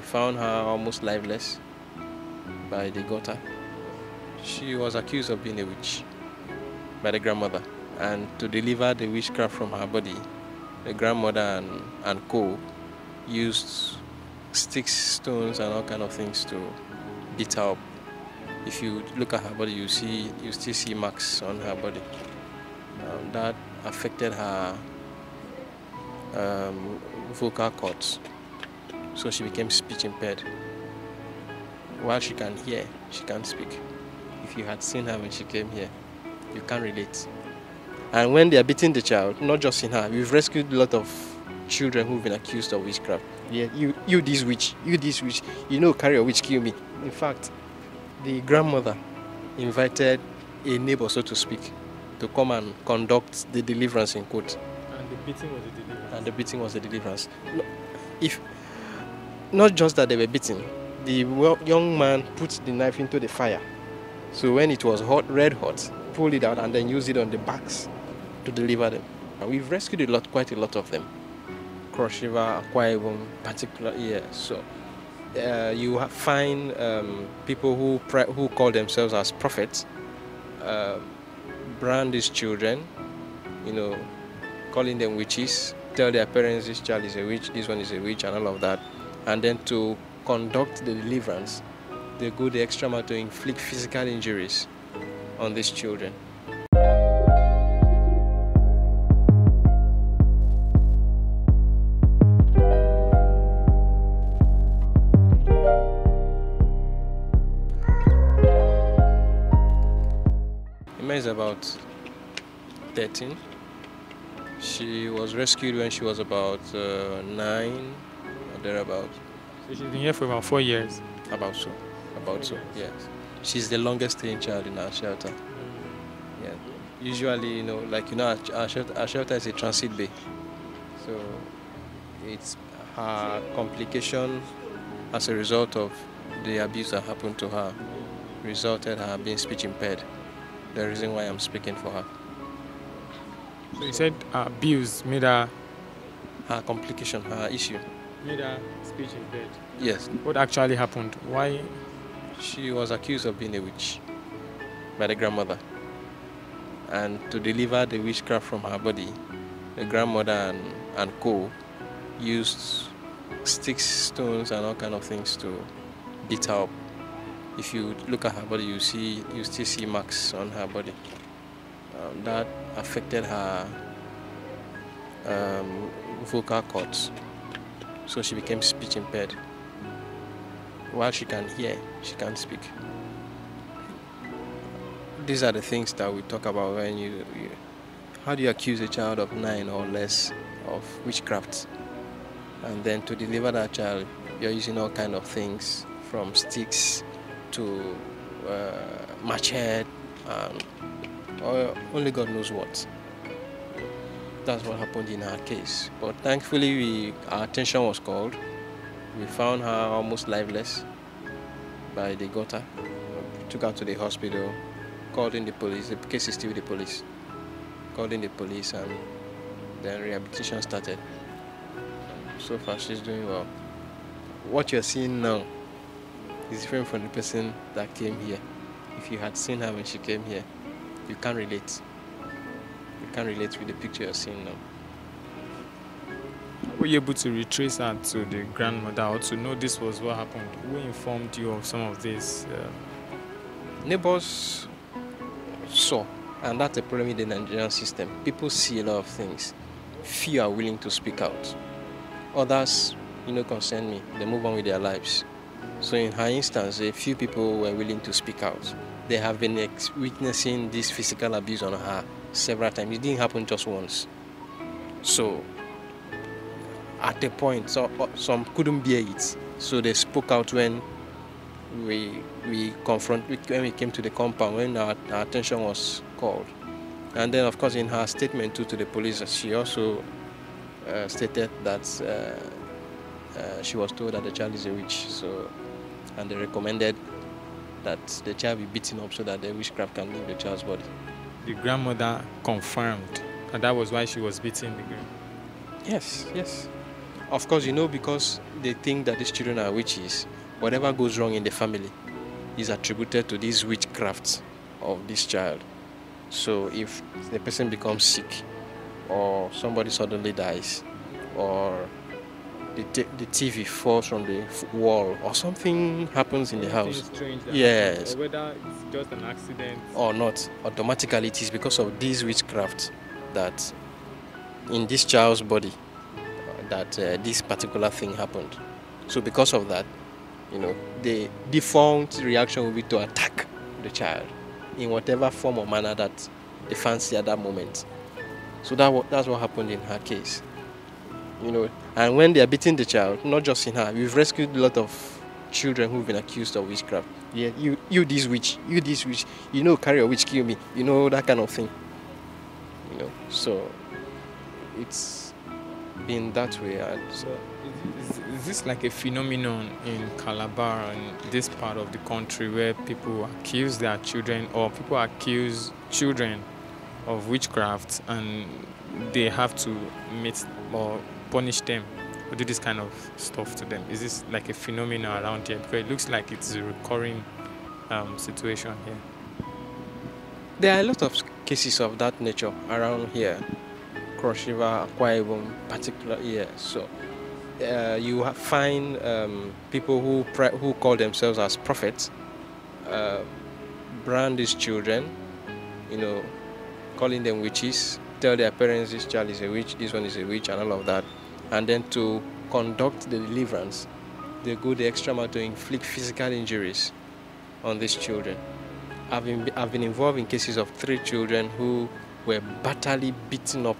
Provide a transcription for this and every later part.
found her almost lifeless by the gutter. She was accused of being a witch by the grandmother, and to deliver the witchcraft from her body, the grandmother and co used sticks, stones, and all kind of things to beat her up. If you look at her body, you still see marks on her body. That affected her vocal cords, so she became speech impaired. While she can hear, she can't speak. If you had seen her when she came here, you can't relate. And when they are beating the child, not just in her, we've rescued a lot of children who've been accused of witchcraft. Yeah, you this witch, carry a witch, kill me. In fact, the grandmother invited a neighbor, so to speak, to come and conduct the deliverance in court. And the beating was the deliverance. And the beating was the deliverance. If not just that they were beaten, the young man put the knife into the fire. So when it was hot, red hot, pulled it out and then used it on the backs to deliver them. And we've rescued quite a lot of them. Cross River, Akwa Ibom, particularly, yeah. So you find people who call themselves as prophets, brand these children, calling them witches, tell their parents this child is a witch, this one is a witch, and all of that. And then to conduct the deliverance, they go the extra mile to inflict physical injuries on these children. Ima is about 13. She was rescued when she was about 9 or thereabout. So she's been here for about 4 years? About so, yes. She's the longest staying child in our shelter. Yeah. Usually, our shelter is a transit bay. So it's her complication as a result of the abuse that happened to her resulted her being speech impaired. The reason why I'm speaking for her. So you said abuse made her... Her complication, her issue. Made her speech impaired? Yes. What actually happened? Why? She was accused of being a witch by the grandmother. And to deliver the witchcraft from her body, the grandmother and co used sticks, stones, and all kind of things to beat her up. If you look at her body, you still see marks on her body. That affected her vocal cords, so she became speech impaired. While she can hear, she can't speak. These are the things that we talk about when how do you accuse a child of 9 or less of witchcraft? And then to deliver that child, you're using all kind of things from sticks to machete, or only God knows what. That's what happened in her case. But thankfully, our attention was called. We found her almost lifeless by the gutter. We took her to the hospital, called in the police. The case is still with the police. Called in the police, and then rehabilitation started. So far, she's doing well. What you're seeing now is different from the person that came here. If you had seen her when she came here, you can't relate. You can't relate with the picture you're seeing now. Were you able to retrace her to the grandmother or to know this was what happened? Who informed you of some of this? Neighbors saw, and that's a problem in the Nigerian system. People see a lot of things. Few are willing to speak out. Others, concern me. They move on with their lives. So in her instance, a few people were willing to speak out. They have been witnessing this physical abuse on her several times. It didn't happen just once. So at a point, some couldn't bear it. So they spoke out when we came to the compound, when our attention was called. And then, of course, in her statement to the police, she also stated that she was told that the child is a witch. And they recommended that the child be beaten up so that the witchcraft can leave the child's body. The grandmother confirmed, and that was why she was beating the girl. Yes. Of course, because they think that these children are witches, whatever goes wrong in the family is attributed to this witchcraft of this child. So if the person becomes sick, or somebody suddenly dies, or the TV falls from the wall, or something happens in the house, yes, happens, or whether it's just an accident or not, automatically it is because of this witchcraft that in this child's body that this particular thing happened. So because of that, the default reaction will be to attack the child in whatever form or manner that they fancy at that moment. So that's what happened in her case. And when they are beating the child, not just in her, we've rescued a lot of children who've been accused of witchcraft. Yeah, you this witch, carry a witch, kill me, that kind of thing. So it's been that way. So is this like a phenomenon in Calabar and this part of the country where people accuse their children, or people accuse children of witchcraft and they have to meet or punish them or do this kind of stuff to them? Is this like a phenomenon around here? Because it looks like it's a recurring situation here. There are a lot of cases of that nature around here, Cross River, Akwa Ibom, particular here. So you find people who call themselves as prophets, brand these children, calling them witches, tell their parents this child is a witch, this one is a witch, and all of that. And then to conduct the deliverance, they go the extra mile to inflict physical injuries on these children. I've been involved in cases of 3 children who were brutally beaten up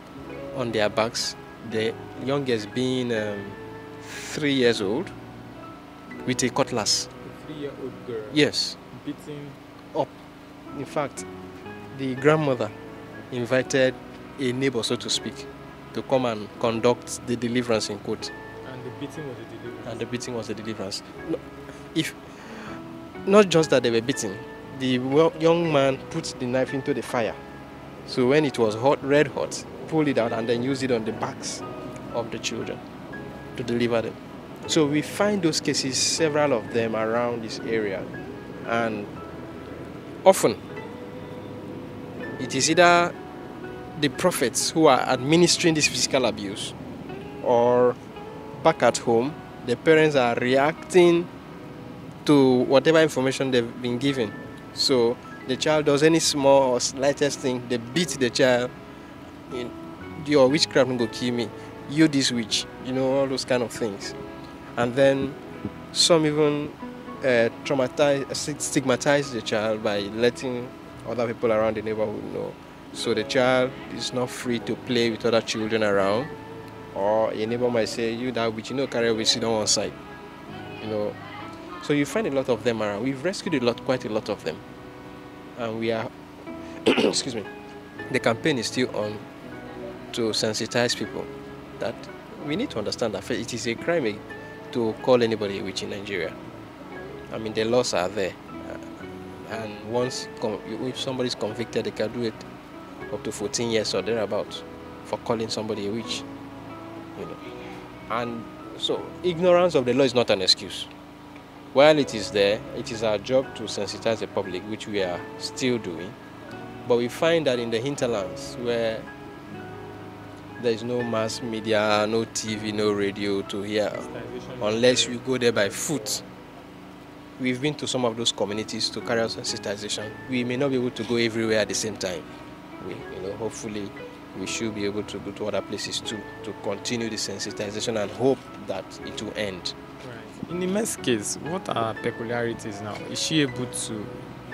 on their backs, the youngest being 3 years old, with a cutlass. A 3-year-old girl? Yes. Beaten up. In fact, the grandmother invited a neighbor, so to speak, to come and conduct the deliverance in court. And the beating was the deliverance? And the beating was the deliverance. No, not just that they were beaten, the young man put the knife into the fire. So when it was red hot, pulled it out and then used it on the backs of the children to deliver them. So we find those cases, several of them around this area. And often, it is either the prophets who are administering this physical abuse, or back at home, the parents are reacting to whatever information they've been given. So the child does any small or slightest thing, they beat the child. Your witchcraft will go kill me. You this witch, all those kind of things. And then some even stigmatize the child by letting other people around the neighborhood know. So the child is not free to play with other children around. Or a neighbor might say, you that witch, carry a witch, sit on one side. So you find a lot of them around. We've rescued quite a lot of them. And we are, excuse me, the campaign is still on to sensitize people that we need to understand that it is a crime to call anybody a witch in Nigeria. I mean, the laws are there. And once if somebody is convicted, they can do it up to 14 years or thereabouts for calling somebody a witch. And so ignorance of the law is not an excuse. While it is there, it is our job to sensitize the public, which we are still doing. But we find that in the hinterlands, where there is no mass media, no TV, no radio to hear, unless we go there by foot. We've been to some of those communities to carry out sensitization. We may not be able to go everywhere at the same time. Hopefully we should be able to go to other places too, to continue the sensitization and hope that it will end. Right. In Ime's case, what are her peculiarities now? Is she able to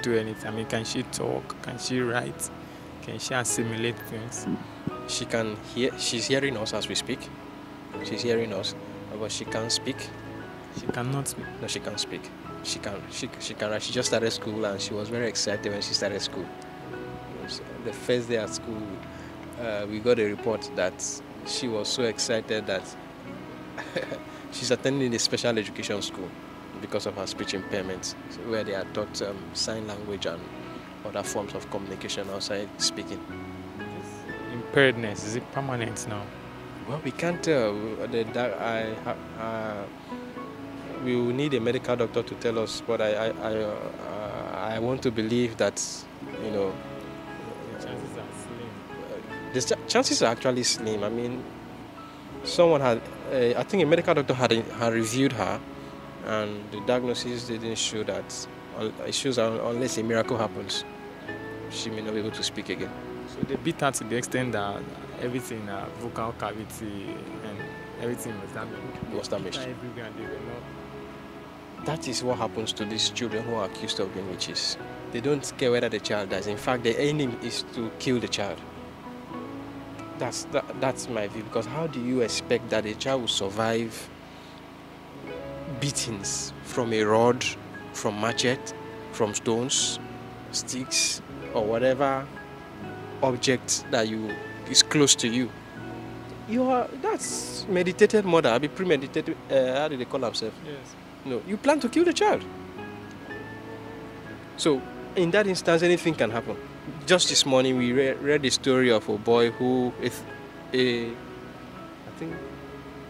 do anything? I mean, can she talk? Can she write? Can she assimilate things? She can hear. She's hearing us as we speak. She's hearing us, but she can't speak. She cannot speak? No, she can't speak. She can. She can. She just started school and she was very excited when she started school. The first day at school, we got a report that she was so excited that she's attending a special education school because of her speech impairment, where they are taught sign language and other forms of communication outside speaking. This impairedness, is it permanent now? Well, we can't tell. We will need a medical doctor to tell us, but I want to believe that, you know, Chances are slim. the chances are actually slim. I mean, someone had, I think a medical doctor had reviewed her, and the diagnosis didn't show that. It shows that unless a miracle happens, she may not be able to speak again. So they beat her to the extent that everything, vocal cavity and everything was damaged. Was damaged. Everywhere, and they were not. That is what happens to these children who are accused of being witches. They don't care whether the child dies. In fact, the aim is to kill the child. That's my view, because how do you expect that a child will survive beatings from a rod, from machete, from stones, sticks, or whatever object that is close to you? That's meditated murder. I mean, premeditated. How do they call themselves? Yes. No, you plan to kill the child. So, in that instance, anything can happen. Just this morning, we read the story of a boy who is I think,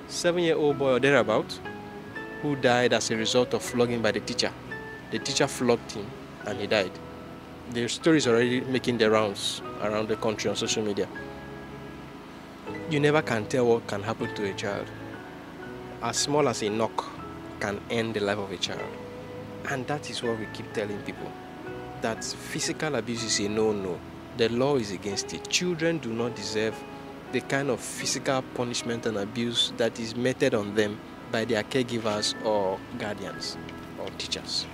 7-year-old boy or thereabout, who died as a result of flogging by the teacher. The teacher flogged him, and he died. The story is already making the rounds around the country on social media. You never can tell what can happen to a child. As small as a knock can end the life of a child. And that is what we keep telling people, that physical abuse is a no-no. The law is against it. Children do not deserve the kind of physical punishment and abuse that is meted on them by their caregivers or guardians or teachers.